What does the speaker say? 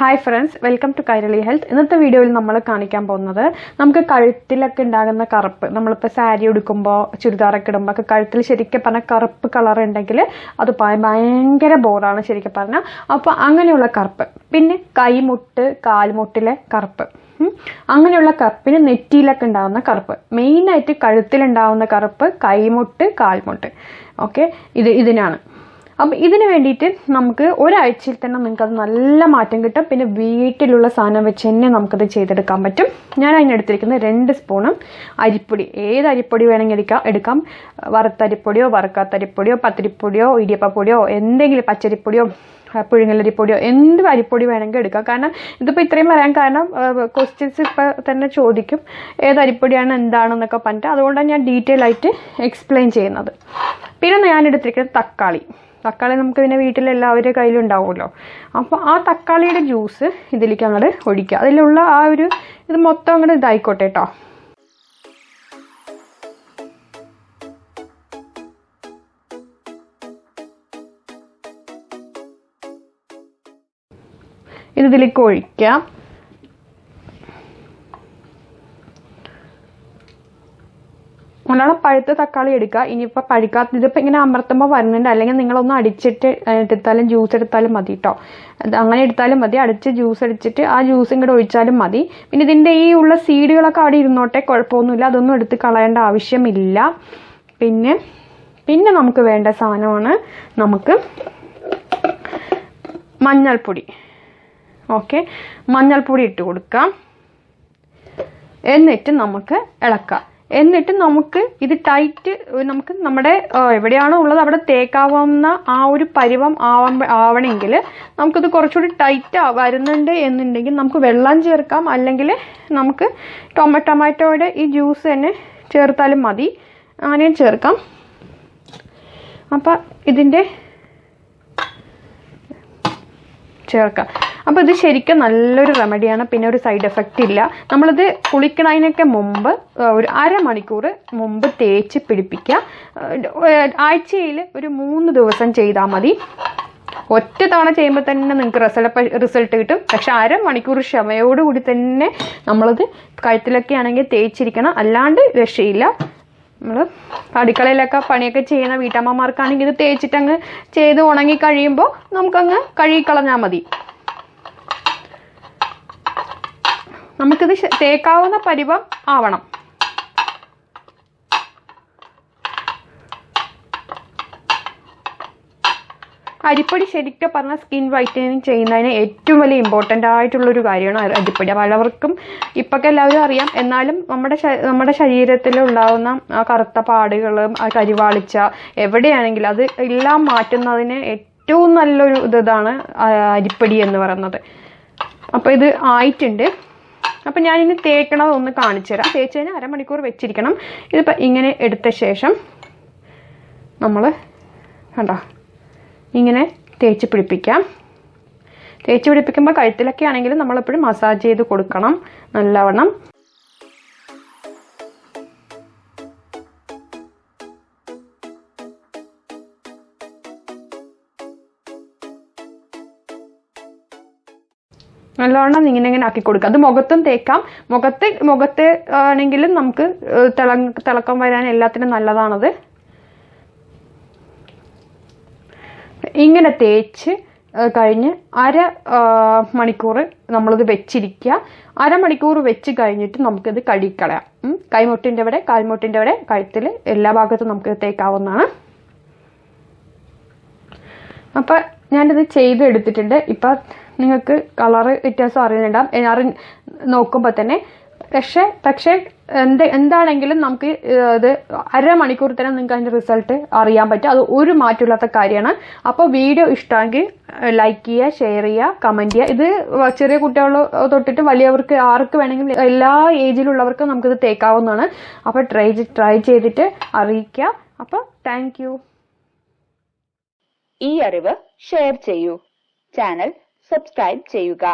Hi friends, welcome to Kairali health. ഇന്നത്തെ വീഡിയോയിൽ നമ്മൾ കാണിക്കാൻ പോകുന്നത് നമുക്ക് കഴുത്തിലൊക്കെ ഉണ്ടാകുന്ന കറുപ്പ്, നമ്മളിപ്പോൾ സാരി ഉടുക്കുമ്പോൾ ചുരിദാറൊക്കെ ഇടുമ്പോൾ ഒക്കെ കഴുത്തിൽ ശരിക്കും പറഞ്ഞാൽ കറുപ്പ് കളർ ഉണ്ടെങ്കിൽ അത് ഭയങ്കര ബോറാണ് ശരിക്കും പറഞ്ഞാൽ. അപ്പോൾ അങ്ങനെയുള്ള കറുപ്പ്, പിന്നെ കൈമുട്ട് കാൽമുട്ടിലെ കറുപ്പ്, അങ്ങനെയുള്ള കറുപ്പിന് നെറ്റിയിലൊക്കെ ഉണ്ടാകുന്ന കറുപ്പ്, മെയിനായിട്ട് കഴുത്തിലുണ്ടാകുന്ന കറുപ്പ് കൈമുട്ട് കാൽമുട്ട്, ഓക്കെ, ഇതിനാണ്. അപ്പം ഇതിന് വേണ്ടിയിട്ട് നമുക്ക് ഒരാഴ്ചയിൽ തന്നെ നിങ്ങൾക്കത് നല്ല മാറ്റം കിട്ടും. പിന്നെ വീട്ടിലുള്ള സാധനം വെച്ച് തന്നെ നമുക്കത് ചെയ്തെടുക്കാൻ പറ്റും. ഞാൻ അതിനെടുത്തിരിക്കുന്നത് 2 സ്പൂണും അരിപ്പൊടി, ഏത് അരിപ്പൊടി വേണമെങ്കിൽ എടുക്കാം. വറുത്തരിപ്പൊടിയോ വറുക്കാത്തരിപ്പൊടിയോ പത്തിരിപ്പൊടിയോ ഇടിയപ്പപ്പൊടിയോ എന്തെങ്കിലും പച്ചരിപ്പൊടിയോ പുഴുങ്ങലരിപ്പൊടിയോ എന്ത് അരിപ്പൊടി വേണമെങ്കിൽ എടുക്കാം. കാരണം ഇതിപ്പോൾ ഇത്രയും പറയാൻ കാരണം ക്വസ്റ്റ്യൻസ് ഇപ്പോൾ തന്നെ ചോദിക്കും ഏത് അരിപ്പൊടിയാണ് എന്താണെന്നൊക്കെ പറഞ്ഞിട്ട്, അതുകൊണ്ടാണ് ഞാൻ ഡീറ്റെയിൽ ആയിട്ട് എക്സ്പ്ലെയിൻ ചെയ്യുന്നത്. പിന്നെ ഞാൻ എടുത്തിരിക്കുന്നത് തക്കാളി നമുക്ക് പിന്നെ വീട്ടിൽ എല്ലാവരുടെ കയ്യിലും ഉണ്ടാവുമല്ലോ. അപ്പോൾ ആ തക്കാളിയുടെ ജ്യൂസ് ഇതിലേക്ക് അങ്ങോട്ട് ഒഴിക്കുക. അതിലുള്ള ആ ഒരു ഇത് മൊത്തം അങ്ങോട്ട് ഇതായിക്കോട്ടെ കേട്ടോ. ഇതിലേക്ക് ഒഴിക്കുക. നല്ലോണം പഴുത്ത തക്കാളി എടുക്കുക. ഇനിയിപ്പോൾ പഴുക്കാത്ത ഇതിപ്പോൾ ഇങ്ങനെ അമർത്തുമ്പോൾ വരുന്നുണ്ട്, അല്ലെങ്കിൽ നിങ്ങളൊന്ന് അടിച്ചിട്ട് എടുത്താലും ജ്യൂസ് എടുത്താലും മതി കേട്ടോ. അങ്ങനെ എടുത്താലും മതി, അടിച്ച് ജ്യൂസ് അടിച്ചിട്ട് ആ ജ്യൂസ് ഇങ്ങോട്ട് ഒഴിച്ചാലും മതി. പിന്നെ ഇതിൻ്റെ ഈ ഉള്ള സീഡുകളൊക്കെ അവിടെ ഇരുന്നോട്ടെ, കുഴപ്പമൊന്നുമില്ല, അതൊന്നും എടുത്ത് കളയേണ്ട ആവശ്യമില്ല. പിന്നെ നമുക്ക് വേണ്ട സാധനമാണ് നമുക്ക് മഞ്ഞൾപ്പൊടി. ഓക്കെ, മഞ്ഞൾപ്പൊടി ഇട്ട് കൊടുക്കാം. എന്നിട്ട് നമുക്ക് ഇളക്കാം. എന്നിട്ട് നമുക്ക് ഇത് ടൈറ്റ്, നമുക്ക് നമ്മുടെ എവിടെയാണോ ഉള്ളത് അവിടെ തേക്കാവുന്ന ആ ഒരു പരുവം ആവണമെങ്കിൽ നമുക്കിത് കുറച്ചുകൂടി ടൈറ്റ് വരുന്നുണ്ട് എന്നുണ്ടെങ്കിൽ നമുക്ക് വെള്ളം ചേർക്കാം, അല്ലെങ്കിൽ നമുക്ക് ടൊമാറ്റോയുടെ ഈ ജ്യൂസ് തന്നെ ചേർത്താലും മതി, അങ്ങനെയും ചേർക്കാം. അപ്പം ഇതിൻ്റെ ചേർക്കാം. അപ്പോൾ ഇത് ശരിക്കും നല്ലൊരു റെമഡിയാണ്, പിന്നെ ഒരു സൈഡ് എഫക്റ്റ് ഇല്ല. നമ്മളിത് കുളിക്കണതിനൊക്കെ മുമ്പ് ഒരു അരമണിക്കൂർ മുമ്പ് തേച്ച് പിടിപ്പിക്കുക. ആഴ്ചയിൽ ഒരു 3 ദിവസം ചെയ്താൽ മതി. ഒറ്റ തവണ ചെയ്യുമ്പോൾ തന്നെ നിങ്ങൾക്ക് റിസൾട്ട് കിട്ടും. പക്ഷെ അരമണിക്കൂർ ക്ഷമയോടുകൂടി തന്നെ നമ്മളത് കഴുത്തിലൊക്കെ ആണെങ്കിൽ തേച്ചിരിക്കണം, അല്ലാണ്ട് രക്ഷയില്ല. നമ്മൾ അടുക്കളയിലൊക്കെ പണിയൊക്കെ ചെയ്യുന്ന വീട്ടമ്മമാർക്കാണെങ്കിൽ ഇത് തേച്ചിട്ട് അങ്ങ് ചെയ്ത് ഉണങ്ങി കഴിയുമ്പോൾ നമുക്കങ്ങ് കഴുകിക്കളഞ്ഞാൽ മതി. നമുക്കിത് തേക്കാവുന്ന പരുവം ആവണം. അരിപ്പൊടി ശരിക്കും പറഞ്ഞാൽ സ്കിൻ വൈറ്റനിങ് ചെയ്യുന്നതിന് ഏറ്റവും വലിയ ഇമ്പോർട്ടൻ്റ് ആയിട്ടുള്ളൊരു കാര്യമാണ് അരിപ്പൊടി. പലവർക്കും ഇപ്പൊക്കെ എല്ലാവരും അറിയാം, എന്നാലും നമ്മുടെ ശരീരത്തിൽ ഉണ്ടാകുന്ന ആ കറുത്ത പാടുകൾ, ആ കരിവാളിച്ച എവിടെയാണെങ്കിലും അത് എല്ലാം മാറ്റുന്നതിന് ഏറ്റവും നല്ലൊരു ഇതാണ് അരിപ്പൊടി എന്ന് പറയുന്നത്. അപ്പോൾ ഇത് ആയിട്ടുണ്ട്. അപ്പം ഞാനിനി തേക്കണത് ഒന്ന് കാണിച്ചു തരാം. തേച്ച് കഴിഞ്ഞാൽ അരമണിക്കൂർ വെച്ചിരിക്കണം. ഇതിപ്പോൾ ഇങ്ങനെ എടുത്ത ശേഷം നമ്മൾ കണ്ടോ ഇങ്ങനെ തേച്ച് പിടിപ്പിക്കാം. തേച്ച് പിടിപ്പിക്കുമ്പോൾ കഴുത്തിലൊക്കെ ആണെങ്കിലും നമ്മളെപ്പോഴും മസാജ് ചെയ്ത് കൊടുക്കണം നല്ലവണ്ണം. നല്ലവണ്ണം ഇങ്ങനെ ആക്കി കൊടുക്കുക. അത് മുഖത്തും തേക്കാം. മുഖത്ത് ആണെങ്കിലും നമുക്ക് തിളക്കം വരാൻ എല്ലാത്തിനും നല്ലതാണത്. ഇങ്ങനെ തേച്ച് കഴിഞ്ഞ് മണിക്കൂർ നമ്മളിത് വെച്ചിരിക്കുക. അരമണിക്കൂർ വെച്ച് കഴിഞ്ഞിട്ട് നമുക്കിത് കഴുകിക്കളയാം. കൈമുട്ടിൻ്റെ അവിടെ കാൽമുട്ടിൻ്റെ അവിടെ കഴുത്തിൽ എല്ലാ ഭാഗത്തും നമുക്ക് തേക്കാവുന്നതാണ്. അപ്പം ഞാനിത് ചെയ്തെടുത്തിട്ടുണ്ട്. ഇപ്പം നിങ്ങൾക്ക് കളറ് വ്യത്യാസം അറിയുന്നുണ്ടാവും നോക്കുമ്പോൾ തന്നെ. പക്ഷേ എന്താണെങ്കിലും നമുക്ക് ഇത് അരമണിക്കൂർ തന്നെ നിങ്ങൾക്ക് അതിൻ്റെ റിസൾട്ട് അറിയാൻ പറ്റും. അത് ഒരു മാറ്റമില്ലാത്ത കാര്യമാണ്. അപ്പോൾ വീഡിയോ ഇഷ്ടമെങ്കിൽ ലൈക്ക് ചെയ്യുക, ഷെയർ ചെയ്യുക, കമൻറ്റ് ചെയ്യുക. ഇത് ചെറിയ കുട്ടികൾ തൊട്ടിട്ട് വലിയവർക്ക് ആർക്ക് വേണമെങ്കിലും എല്ലാ ഏജിലുള്ളവർക്കും നമുക്കിത് തേക്കാവുന്നതാണ്. അപ്പോൾ ട്രൈ ചെയ്തിട്ട് അറിയിക്കുക. അപ്പോൾ താങ്ക് യു. ഈ അറിവ് ഷെയർ ചെയ്യൂ. ചാനൽ സബ്സ്ക്രൈബ് ചെയ്യുക.